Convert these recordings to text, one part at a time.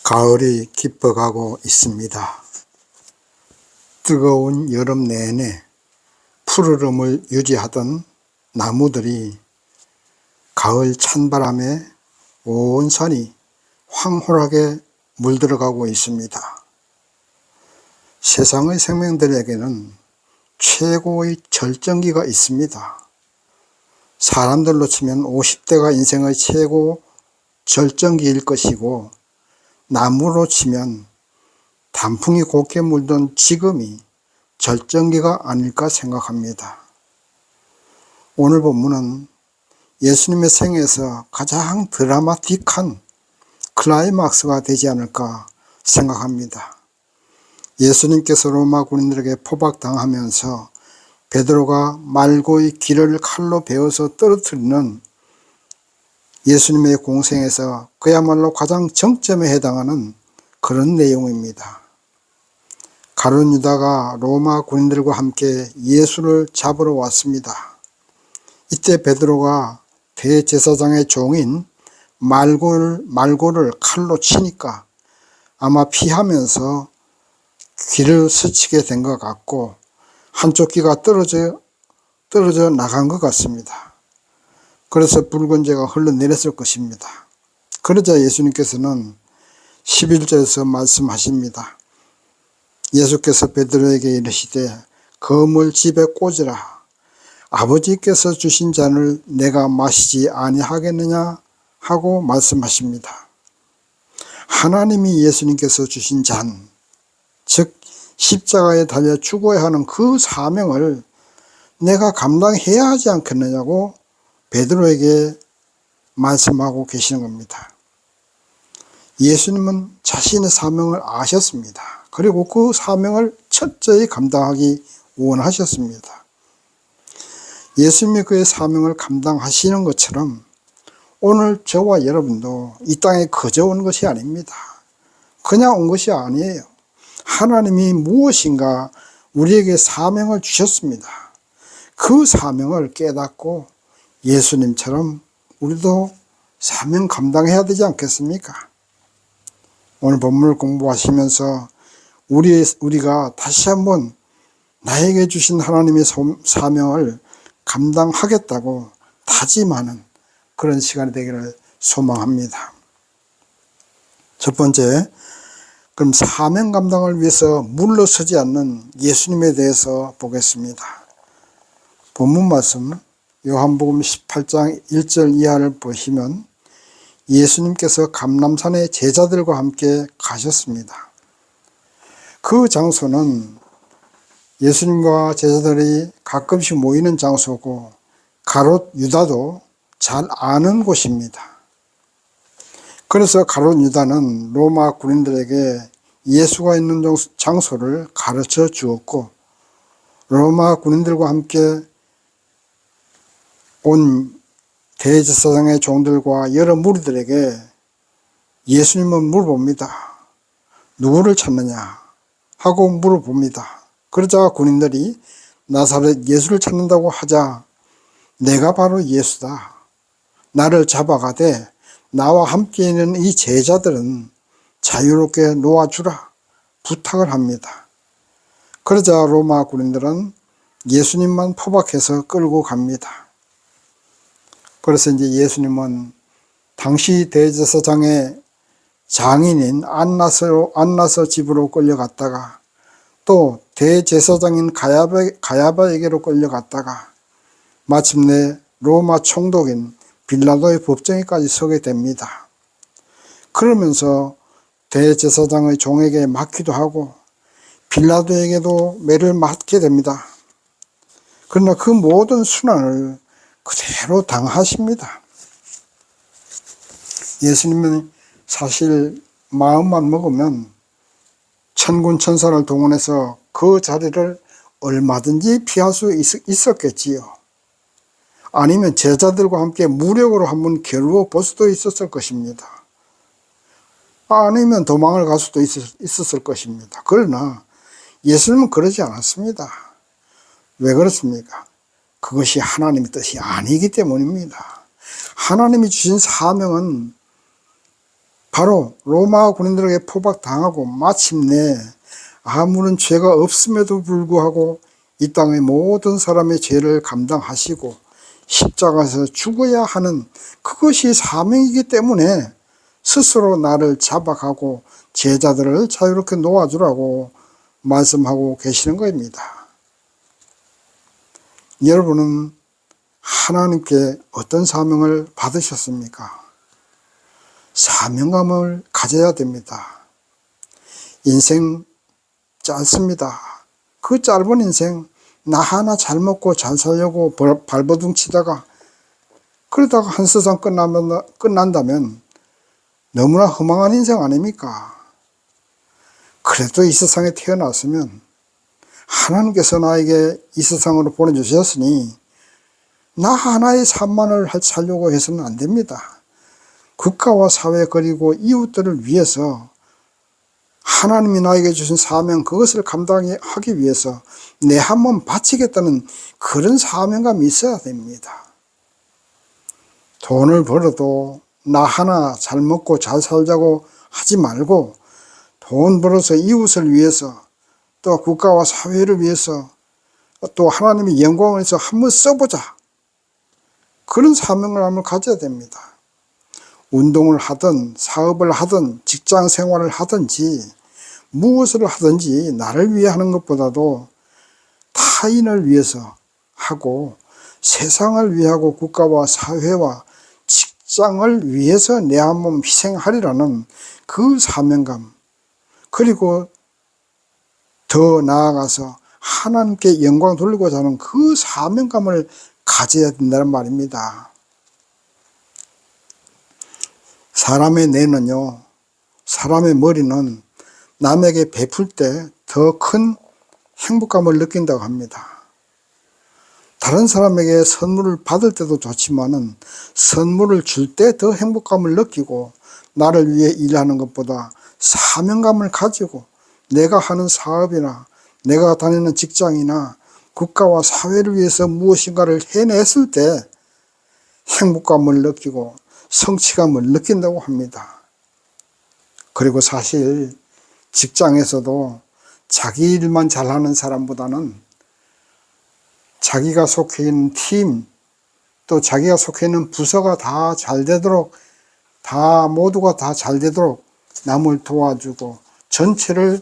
가을이 깊어가고 있습니다. 뜨거운 여름 내내 푸르름을 유지하던 나무들이 가을 찬바람에 온 산이 황홀하게 물들어가고 있습니다. 세상의 생명들에게는 최고의 절정기가 있습니다. 사람들로 치면 50대가 인생의 최고 절정기일 것이고, 나무로 치면 단풍이 곱게 물던 지금이 절정기가 아닐까 생각합니다. 오늘 본문은 예수님의 생애에서 가장 드라마틱한 클라이막스가 되지 않을까 생각합니다. 예수님께서 로마 군인들에게 포박당하면서 베드로가 말고의 길을 칼로 베어서 떨어뜨리는 예수님의 공생에서 그야말로 가장 정점에 해당하는 그런 내용입니다. 가룟 유다가 로마 군인들과 함께 예수를 잡으러 왔습니다. 이때 베드로가 대제사장의 종인 말고를 칼로 치니까 아마 피하면서 귀를 스치게 된 것 같고, 한쪽 귀가 떨어져 나간 것 같습니다. 그래서 붉은재가 흘러내렸을 것입니다. 그러자 예수님께서는 11절에서 말씀하십니다. 예수께서 베드로에게 이르시되 검을 집에 꽂으라. 아버지께서 주신 잔을 내가 마시지 아니하겠느냐 하고 말씀하십니다. 하나님이 예수님께서 주신 잔, 즉 십자가에 달려 죽어야 하는 그 사명을 내가 감당해야 하지 않겠느냐고 베드로에게 말씀하고 계시는 겁니다. 예수님은 자신의 사명을 아셨습니다. 그리고 그 사명을 철저히 감당하기 원하셨습니다. 예수님이 그의 사명을 감당하시는 것처럼 오늘 저와 여러분도 이 땅에 거저 온 것이 아닙니다. 그냥 온 것이 아니에요. 하나님이 무엇인가 우리에게 사명을 주셨습니다. 그 사명을 깨닫고 예수님처럼 우리도 사명 감당해야 되지 않겠습니까? 오늘 본문을 공부하시면서 우리가 다시 한번 나에게 주신 하나님의 사명을 감당하겠다고 다짐하는 그런 시간이 되기를 소망합니다. 첫 번째, 그럼 사명 감당을 위해서 물러서지 않는 예수님에 대해서 보겠습니다. 본문 말씀 요한복음 18장 1절 이하를 보시면 예수님께서 감람산에 제자들과 함께 가셨습니다. 그 장소는 예수님과 제자들이 가끔씩 모이는 장소고 가롯 유다도 잘 아는 곳입니다. 그래서 가롯 유다는 로마 군인들에게 예수가 있는 장소를 가르쳐 주었고, 로마 군인들과 함께 온 대제사장의 종들과 여러 무리들에게 예수님은 물어봅니다. 누구를 찾느냐 하고 물어봅니다. 그러자 군인들이 나사렛 예수를 찾는다고 하자 내가 바로 예수다. 나를 잡아가되 나와 함께 있는 이 제자들은 자유롭게 놓아주라 부탁을 합니다. 그러자 로마 군인들은 예수님만 포박해서 끌고 갑니다. 그래서 이제 예수님은 당시 대제사장의 장인인 안나서 집으로 끌려갔다가 또 대제사장인 가야바에게로 끌려갔다가 마침내 로마 총독인 빌라도의 법정에까지 서게 됩니다. 그러면서 대제사장의 종에게 맡기도 하고 빌라도에게도 매를 맡게 됩니다. 그러나 그 모든 순환을 그대로 당하십니다. 예수님은 사실 마음만 먹으면 천군 천사를 동원해서 그 자리를 얼마든지 피할 수 있었겠지요. 아니면 제자들과 함께 무력으로 한번 겨루어 볼 수도 있었을 것입니다. 아니면 도망을 갈 수도 있었을 것입니다. 그러나 예수님은 그러지 않았습니다. 왜 그렇습니까? 그것이 하나님의 뜻이 아니기 때문입니다. 하나님이 주신 사명은 바로 로마 군인들에게 포박당하고 마침내 아무런 죄가 없음에도 불구하고 이 땅의 모든 사람의 죄를 감당하시고 십자가에서 죽어야 하는 그것이 사명이기 때문에 스스로 나를 잡아가고 제자들을 자유롭게 놓아주라고 말씀하고 계시는 겁니다. 여러분은 하나님께 어떤 사명을 받으셨습니까? 사명감을 가져야 됩니다. 인생 짧습니다. 그 짧은 인생 나 하나 잘 먹고 잘 살려고 발버둥 치다가 그러다가 한 세상 끝난다면 너무나 허망한 인생 아닙니까? 그래도 이 세상에 태어났으면 하나님께서 나에게 이 세상으로 보내주셨으니 나 하나의 삶만을 살려고 해서는 안 됩니다. 국가와 사회 그리고 이웃들을 위해서 하나님이 나에게 주신 사명 그것을 감당하기 위해서 내 한 몸 바치겠다는 그런 사명감이 있어야 됩니다. 돈을 벌어도 나 하나 잘 먹고 잘 살자고 하지 말고 돈 벌어서 이웃을 위해서 또 국가와 사회를 위해서 또 하나님의 영광을 위해서 한번 써보자. 그런 사명감을 가져야 됩니다. 운동을 하든 사업을 하든 직장 생활을 하든지 무엇을 하든지 나를 위해 하는 것보다도 타인을 위해서 하고 세상을 위하고 국가와 사회와 직장을 위해서 내 한 몸 희생하리라는 그 사명감, 그리고 더 나아가서 하나님께 영광 돌리고자 하는 그 사명감을 가져야 된다는 말입니다. 사람의 뇌는요, 사람의 머리는 남에게 베풀 때 더 큰 행복감을 느낀다고 합니다. 다른 사람에게 선물을 받을 때도 좋지만은 선물을 줄 때 더 행복감을 느끼고 나를 위해 일하는 것보다 사명감을 가지고 내가 하는 사업이나 내가 다니는 직장이나 국가와 사회를 위해서 무엇인가를 해냈을 때 행복감을 느끼고 성취감을 느낀다고 합니다. 그리고 사실 직장에서도 자기 일만 잘하는 사람보다는 자기가 속해 있는 팀, 또 자기가 속해 있는 부서가 다 잘 되도록, 모두가 다 잘 되도록 남을 도와주고 전체를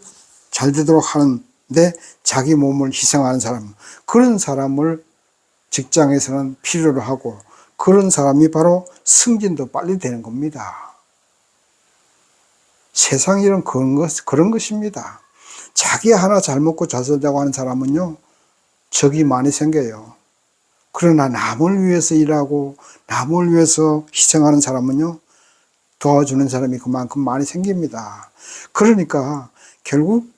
잘 되도록 하는데 자기 몸을 희생하는 사람, 그런 사람을 직장에서는 필요로 하고 그런 사람이 바로 승진도 빨리 되는 겁니다. 세상 일은 그런 것입니다. 자기 하나 잘 먹고 잘 살자고 하는 사람은요, 적이 많이 생겨요. 그러나 남을 위해서 일하고 남을 위해서 희생하는 사람은요, 도와주는 사람이 그만큼 많이 생깁니다. 그러니까 결국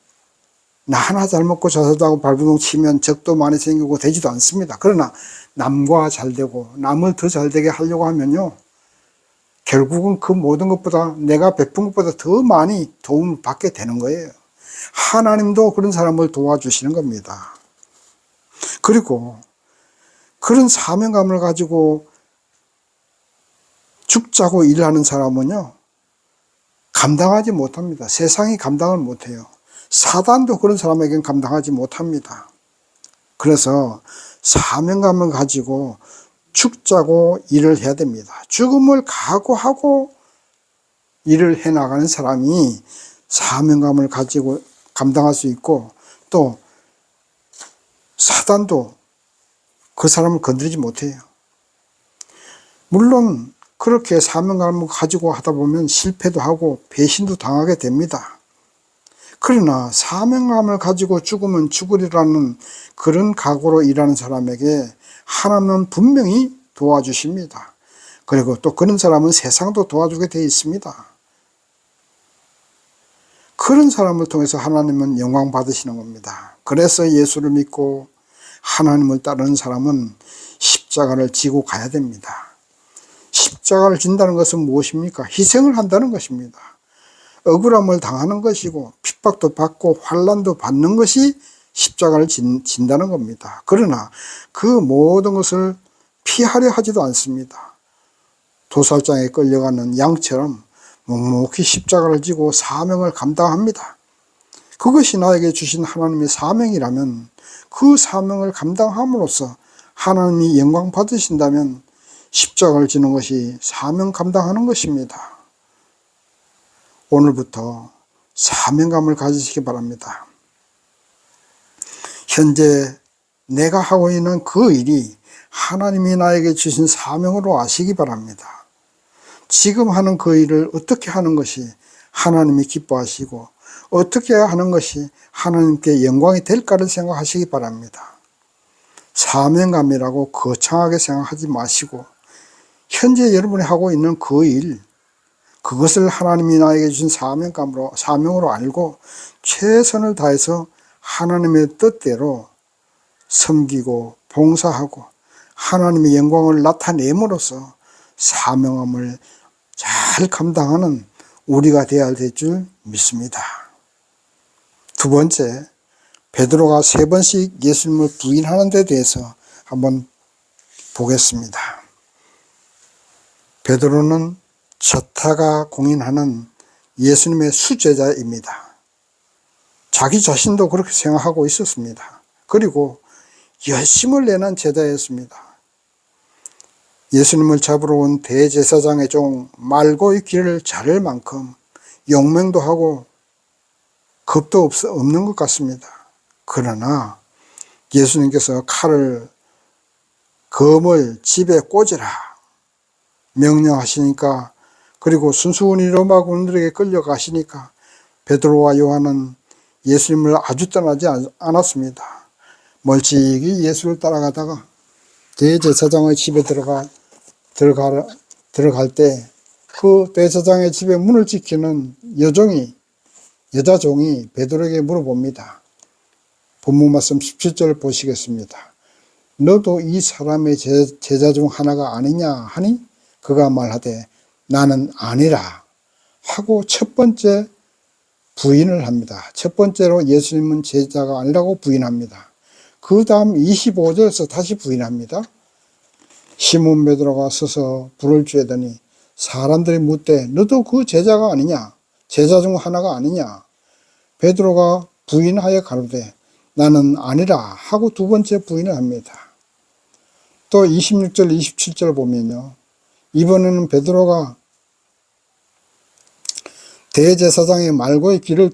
나 하나 잘 먹고 잘 살자고 발버둥 치면 적도 많이 생기고 되지도 않습니다. 그러나 남과 잘 되고 남을 더 잘 되게 하려고 하면요, 결국은 그 모든 것보다 내가 베푼 것보다 더 많이 도움을 받게 되는 거예요. 하나님도 그런 사람을 도와주시는 겁니다. 그리고 그런 사명감을 가지고 죽자고 일하는 사람은요, 감당하지 못합니다. 세상이 감당을 못해요. 사단도 그런 사람에게는 감당하지 못합니다. 그래서 사명감을 가지고 죽자고 일을 해야 됩니다. 죽음을 각오하고 일을 해나가는 사람이 사명감을 가지고 감당할 수 있고, 또 사단도 그 사람을 건드리지 못해요. 물론 그렇게 사명감을 가지고 하다 보면 실패도 하고 배신도 당하게 됩니다. 그러나 사명감을 가지고 죽으면 죽으리라는 그런 각오로 일하는 사람에게 하나님은 분명히 도와주십니다. 그리고 또 그런 사람은 세상도 도와주게 되어 있습니다. 그런 사람을 통해서 하나님은 영광 받으시는 겁니다. 그래서 예수를 믿고 하나님을 따르는 사람은 십자가를 지고 가야 됩니다. 십자가를 진다는 것은 무엇입니까? 희생을 한다는 것입니다. 억울함을 당하는 것이고 핍박도 받고 환난도 받는 것이 십자가를 진다는 겁니다. 그러나 그 모든 것을 피하려 하지도 않습니다. 도살장에 끌려가는 양처럼 묵묵히 십자가를 지고 사명을 감당합니다. 그것이 나에게 주신 하나님의 사명이라면 그 사명을 감당함으로써 하나님이 영광 받으신다면 십자가를 지는 것이 사명 감당하는 것입니다. 오늘부터 사명감을 가지시기 바랍니다. 현재 내가 하고 있는 그 일이 하나님이 나에게 주신 사명으로 아시기 바랍니다. 지금 하는 그 일을 어떻게 하는 것이 하나님이 기뻐하시고 어떻게 하는 것이 하나님께 영광이 될까를 생각하시기 바랍니다. 사명감이라고 거창하게 생각하지 마시고 현재 여러분이 하고 있는 그 일, 그것을 하나님이 나에게 주신 사명으로 알고 최선을 다해서 하나님의 뜻대로 섬기고 봉사하고 하나님의 영광을 나타냄으로써 사명함을 잘 감당하는 우리가 되어야 될 줄 믿습니다. 두 번째, 베드로가 3번씩 예수님을 부인하는 데 대해서 한번 보겠습니다. 베드로는 저타가 공인하는 예수님의 수제자입니다. 자기 자신도 그렇게 생각하고 있었습니다. 그리고 열심을 내는 제자였습니다. 예수님을 잡으러 온 대제사장의 종 말고의 길을 자를 만큼 용맹도 하고 겁도 없는 것 같습니다. 그러나 예수님께서 검을 집에 꽂으라 명령하시니까, 그리고 순순히 로마 군들에게 끌려가시니까 베드로와 요한은 예수님을 아주 떠나지 않았습니다. 멀찍이 예수를 따라가다가 대제사장의 집에 들어갈 때 그 대제사장의 집에 문을 지키는 여자 종이 베드로에게 물어봅니다. 본문 말씀 17절 보시겠습니다. 너도 이 사람의 제자 중 하나가 아니냐 하니 그가 말하되 나는 아니라 하고 첫 번째 부인을 합니다. 첫 번째로 예수님은 제자가 아니라고 부인합니다. 그 다음 25절에서 다시 부인합니다. 시몬 베드로가 서서 불을 쬐더니 사람들이 묻되 너도 그 제자가 아니냐? 제자 중 하나가 아니냐? 베드로가 부인하여 가로되 나는 아니라 하고 두 번째 부인을 합니다. 또 26절 27절 보면요, 이번에는 베드로가 대제사장의 말고의 길을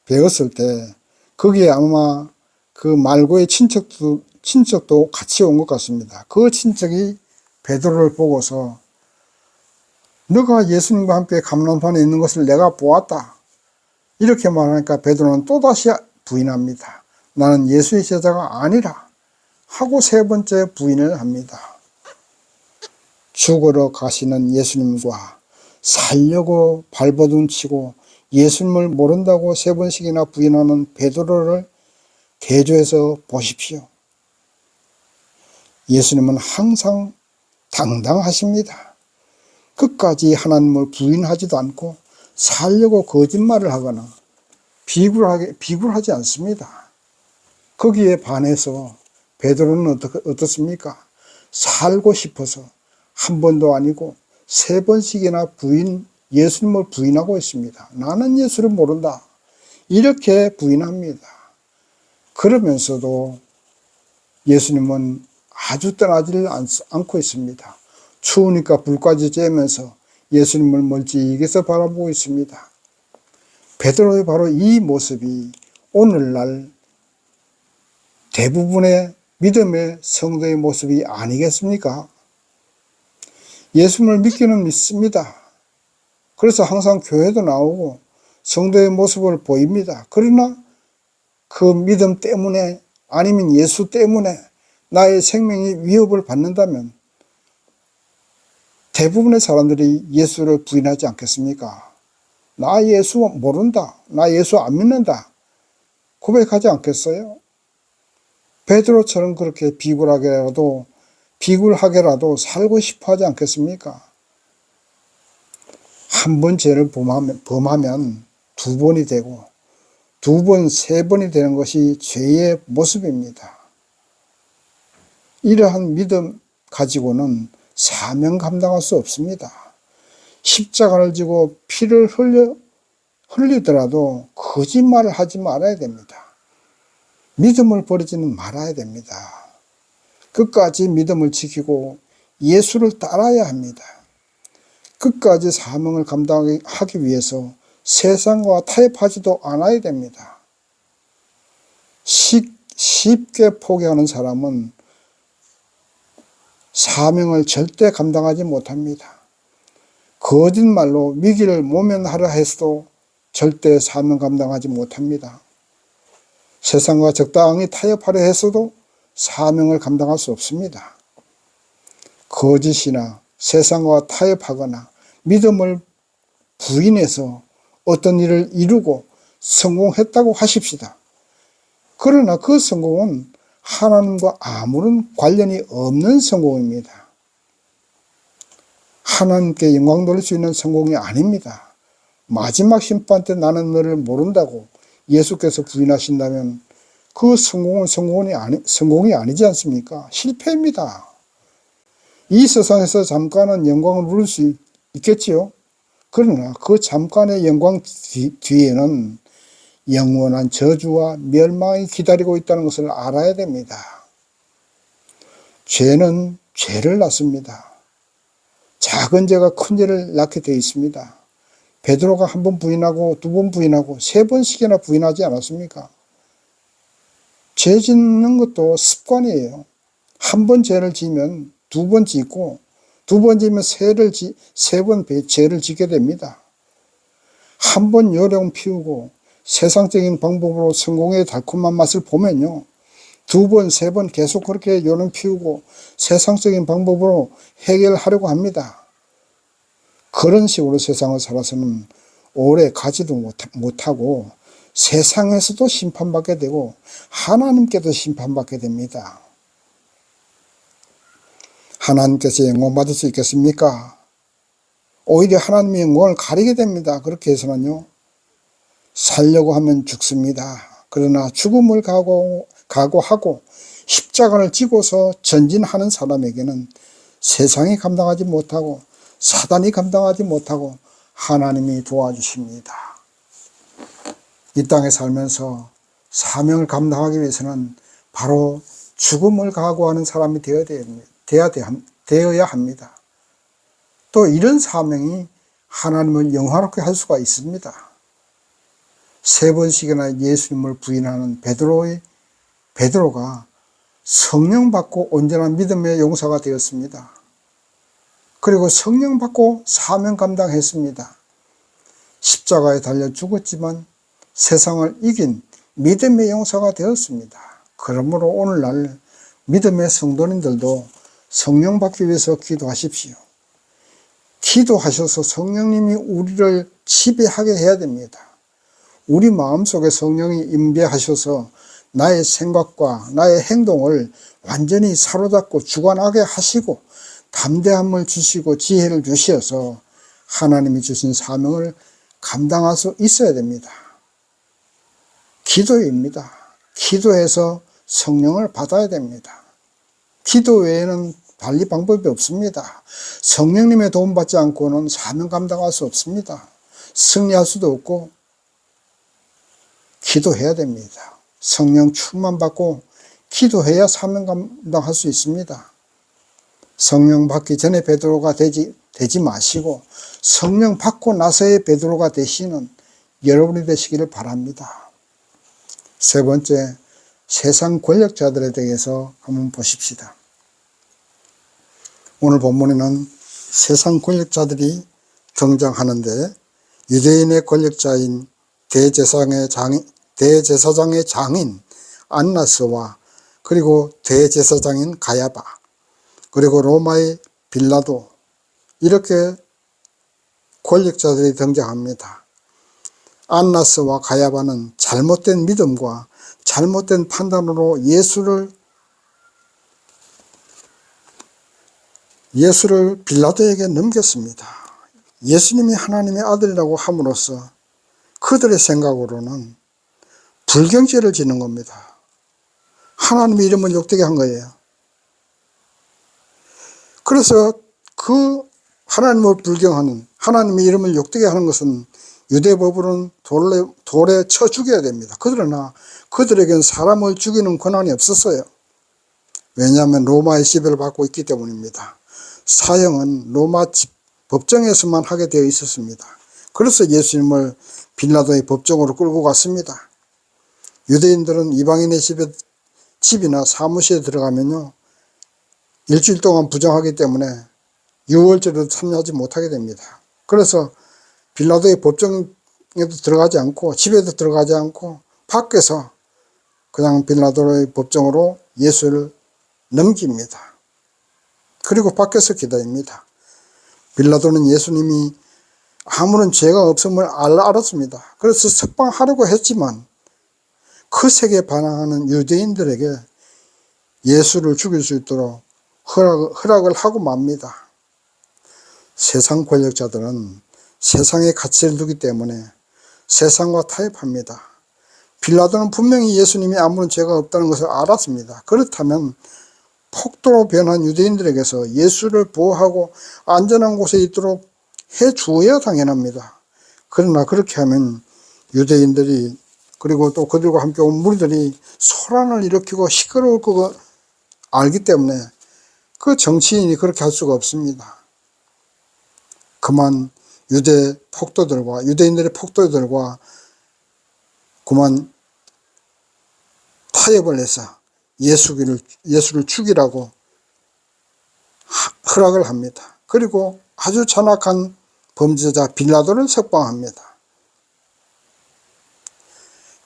배웠을 때 거기에 아마 그 말고의 친척도 같이 온 것 같습니다. 그 친척이 베드로를 보고서 너가 예수님과 함께 감람산에 있는 것을 내가 보았다 이렇게 말하니까 베드로는 또다시 부인합니다. 나는 예수의 제자가 아니라 하고 세 번째 부인을 합니다. 죽으러 가시는 예수님과 살려고 발버둥 치고 예수님을 모른다고 3번씩이나 부인하는 베드로를 대조해서 보십시오. 예수님은 항상 당당하십니다. 끝까지 하나님을 부인하지도 않고 살려고 거짓말을 하거나 비굴하지 않습니다. 거기에 반해서 베드로는 어떻습니까? 살고 싶어서 한 번도 아니고 3번씩이나 예수님을 부인하고 있습니다. 나는 예수를 모른다 이렇게 부인합니다. 그러면서도 예수님은 아주 떠나지를 않고 있습니다. 추우니까 불까지 쬐면서 예수님을 멀찍이서 바라보고 있습니다. 베드로의 바로 이 모습이 오늘날 대부분의 믿음의 성도의 모습이 아니겠습니까? 예수님을 믿기는 믿습니다. 그래서 항상 교회도 나오고 성도의 모습을 보입니다. 그러나 그 믿음 때문에 아니면 예수 때문에 나의 생명이 위협을 받는다면 대부분의 사람들이 예수를 부인하지 않겠습니까? 나 예수 모른다. 나 예수 안 믿는다. 고백하지 않겠어요? 베드로처럼 그렇게 비굴하게라도 살고 싶어 하지 않겠습니까? 한 번 죄를 범하면 2번이 되고 2번, 3번이 되는 것이 죄의 모습입니다. 이러한 믿음 가지고는 사명 감당할 수 없습니다. 십자가를 지고 피를 흘리더라도 거짓말을 하지 말아야 됩니다. 믿음을 버리지는 말아야 됩니다. 끝까지 믿음을 지키고 예수를 따라야 합니다. 끝까지 사명을 감당하기 위해서 세상과 타협하지도 않아야 됩니다. 쉽게 포기하는 사람은 사명을 절대 감당하지 못합니다. 거짓말로 위기를 모면하려 해서도 절대 사명 감당하지 못합니다. 세상과 적당히 타협하려 해서도 사명을 감당할 수 없습니다. 거짓이나 세상과 타협하거나 믿음을 부인해서 어떤 일을 이루고 성공했다고 하십시다. 그러나 그 성공은 하나님과 아무런 관련이 없는 성공입니다. 하나님께 영광 돌릴 수 있는 성공이 아닙니다. 마지막 심판 때 나는 너를 모른다고 예수께서 부인하신다면 그 성공은 성공이 아니지 않습니까? 실패입니다. 이 세상에서 잠깐은 영광을 누릴 수 있겠지요. 그러나 그 잠깐의 영광 뒤에는 영원한 저주와 멸망이 기다리고 있다는 것을 알아야 됩니다. 죄는 죄를 낳습니다. 작은 죄가 큰 죄를 낳게 되어 있습니다. 베드로가 한 번 부인하고 두 번 부인하고 세 번씩이나 부인하지 않았습니까? 죄 짓는 것도 습관이에요. 한 번 죄를 지면 두 번 짓고 두 번 지면 세 번 죄를 짓게 됩니다. 한 번 요령 피우고 세상적인 방법으로 성공의 달콤한 맛을 보면요, 두 번, 세 번 계속 그렇게 요령 피우고 세상적인 방법으로 해결하려고 합니다. 그런 식으로 세상을 살아서는 오래 가지도 못하고 세상에서도 심판받게 되고 하나님께도 심판받게 됩니다. 하나님께서 영광 받을 수 있겠습니까? 오히려 하나님의 영광을 가리게 됩니다. 그렇게 해서는요, 살려고 하면 죽습니다. 그러나 죽음을 각오하고 십자가를 지고서 전진하는 사람에게는 세상이 감당하지 못하고 사단이 감당하지 못하고 하나님이 도와주십니다. 이 땅에 살면서 사명을 감당하기 위해서는 바로 죽음을 각오하는 사람이 되어야 합니다. 또 이런 사명이 하나님을 영화롭게 할 수가 있습니다. 세 번씩이나 예수님을 부인하는 베드로가 성령 받고 온전한 믿음의 용사가 되었습니다. 그리고 성령 받고 사명 감당했습니다. 십자가에 달려 죽었지만 세상을 이긴 믿음의 용사가 되었습니다. 그러므로 오늘날 믿음의 성도님들도 성령 받기 위해서 기도하십시오. 기도하셔서 성령님이 우리를 지배하게 해야 됩니다. 우리 마음속에 성령이 임재하셔서 나의 생각과 나의 행동을 완전히 사로잡고 주관하게 하시고 담대함을 주시고 지혜를 주셔서 하나님이 주신 사명을 감당할 수 있어야 됩니다. 기도입니다. 기도해서 성령을 받아야 됩니다. 기도 외에는 달리 방법이 없습니다. 성령님의 도움받지 않고는 사명 감당할 수 없습니다. 승리할 수도 없고 기도해야 됩니다. 성령 충만 받고 기도해야 사명 감당할 수 있습니다. 성령 받기 전에 베드로가 되지 마시고 성령 받고 나서의 베드로가 되시는 여러분이 되시기를 바랍니다. 세 번째, 세상 권력자들에 대해서 한번 보십시다. 오늘 본문에는 세상 권력자들이 등장하는데 유대인의 권력자인 대제사장의 장인 안나스와 그리고 대제사장인 가야바 그리고 로마의 빌라도 이렇게 권력자들이 등장합니다. 안나스와 가야바는 잘못된 믿음과 잘못된 판단으로 예수를 빌라도에게 넘겼습니다. 예수님이 하나님의 아들이라고 함으로써 그들의 생각으로는 불경죄를 지는 겁니다. 하나님의 이름을 욕되게 한 거예요. 그래서 그 하나님을 불경하는 하나님의 이름을 욕되게 하는 것은 유대법으로는 돌에 쳐 죽여야 됩니다. 그러나 그들에게는 사람을 죽이는 권한이 없었어요. 왜냐하면 로마의 지배를 받고 있기 때문입니다. 사형은 로마 법정에서만 하게 되어 있었습니다. 그래서 예수님을 빌라도의 법정으로 끌고 갔습니다. 유대인들은 이방인의 집이나 사무실에 들어가면요, 일주일 동안 부정하기 때문에 유월절에도 참여하지 못하게 됩니다. 그래서 빌라도의 법정에도 들어가지 않고 집에도 들어가지 않고 밖에서 그냥 빌라도의 법정으로 예수를 넘깁니다. 그리고 밖에서 기다립니다. 빌라도는 예수님이 아무런 죄가 없음을 알았습니다. 그래서 석방하려고 했지만 그 색에 반항하는 유대인들에게 예수를 죽일 수 있도록 허락을 하고 맙니다. 세상 권력자들은 세상의 가치를 두기 때문에 세상과 타협합니다. 빌라도는 분명히 예수님이 아무런 죄가 없다는 것을 알았습니다. 그렇다면 폭도로 변한 유대인들에게서 예수를 보호하고 안전한 곳에 있도록 해 주어야 당연합니다. 그러나 그렇게 하면 유대인들이 그리고 또 그들과 함께 온 무리들이 소란을 일으키고 시끄러울 거 알기 때문에 그 정치인이 그렇게 할 수가 없습니다. 그만 유대인들의 폭도들과 그만 타협을 해서 예수를 죽이라고 허락을 합니다. 그리고 아주 잔악한 범죄자 빌라도를 석방합니다.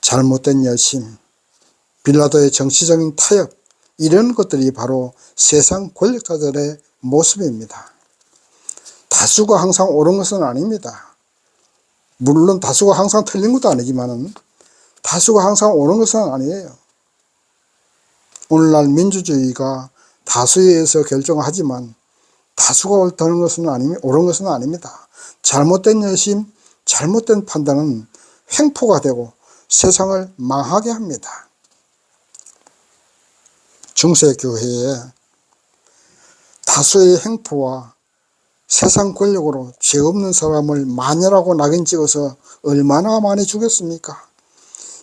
잘못된 열심, 빌라도의 정치적인 타협, 이런 것들이 바로 세상 권력자들의 모습입니다. 다수가 항상 옳은 것은 아닙니다. 물론 다수가 항상 틀린 것도 아니지만 다수가 항상 옳은 것은 아니에요. 오늘날 민주주의가 다수에 의해서 결정하지만 다수가 옳다는 것은 옳은 것은 아닙니다. 잘못된 열심, 잘못된 판단은 횡포가 되고 세상을 망하게 합니다. 중세교회에 다수의 횡포와 세상 권력으로 죄 없는 사람을 마녀라고 낙인 찍어서 얼마나 많이 죽였습니까?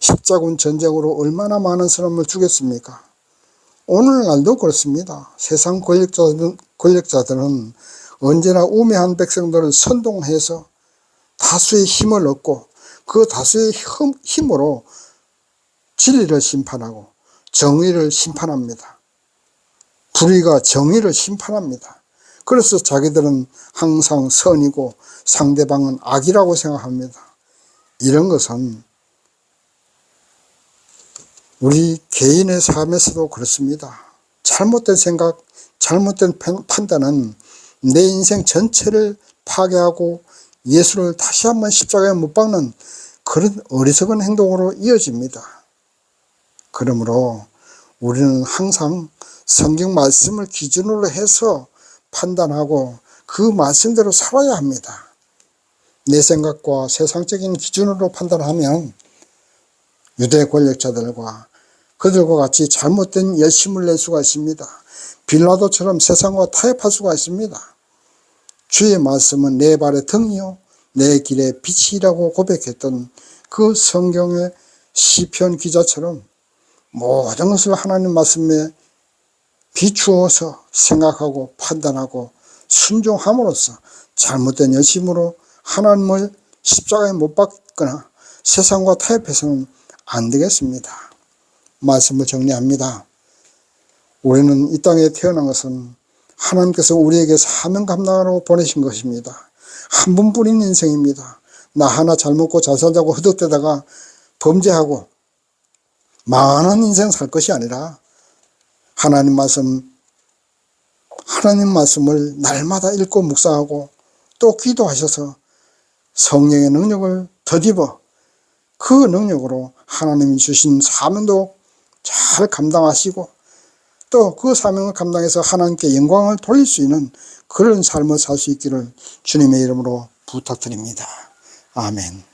십자군 전쟁으로 얼마나 많은 사람을 죽였습니까? 오늘날도 그렇습니다. 세상 권력자들은 언제나 우매한 백성들을 선동해서 다수의 힘을 얻고 그 다수의 힘으로 진리를 심판하고 정의를 심판합니다. 불의가 정의를 심판합니다. 그래서 자기들은 항상 선이고 상대방은 악이라고 생각합니다. 이런 것은 우리 개인의 삶에서도 그렇습니다. 잘못된 생각, 잘못된 판단은 내 인생 전체를 파괴하고 예수를 다시 한번 십자가에 못 박는 그런 어리석은 행동으로 이어집니다. 그러므로 우리는 항상 성경 말씀을 기준으로 해서 판단하고 그 말씀대로 살아야 합니다. 내 생각과 세상적인 기준으로 판단하면 유대 권력자들과 그들과 같이 잘못된 열심을 낼 수가 있습니다. 빌라도처럼 세상과 타협할 수가 있습니다. 주의 말씀은 내 발의 등이요 내 길의 빛이라고 고백했던 그 성경의 시편 기자처럼 모든 것을 하나님 말씀에 비추어서 생각하고 판단하고 순종함으로써 잘못된 열심으로 하나님을 십자가에 못 박거나 세상과 타협해서는 안 되겠습니다. 말씀을 정리합니다. 우리는 이 땅에 태어난 것은 하나님께서 우리에게 사명 감당하러 보내신 것입니다. 한 번뿐인 인생입니다. 나 하나 잘 먹고 잘 살자고 허덕대다가 범죄하고 망하는 인생 살 것이 아니라 하나님 말씀을 날마다 읽고 묵상하고 또 기도하셔서 성령의 능력을 덧입어 그 능력으로 하나님이 주신 사명도 잘 감당하시고 또 그 사명을 감당해서 하나님께 영광을 돌릴 수 있는 그런 삶을 살 수 있기를 주님의 이름으로 부탁드립니다. 아멘.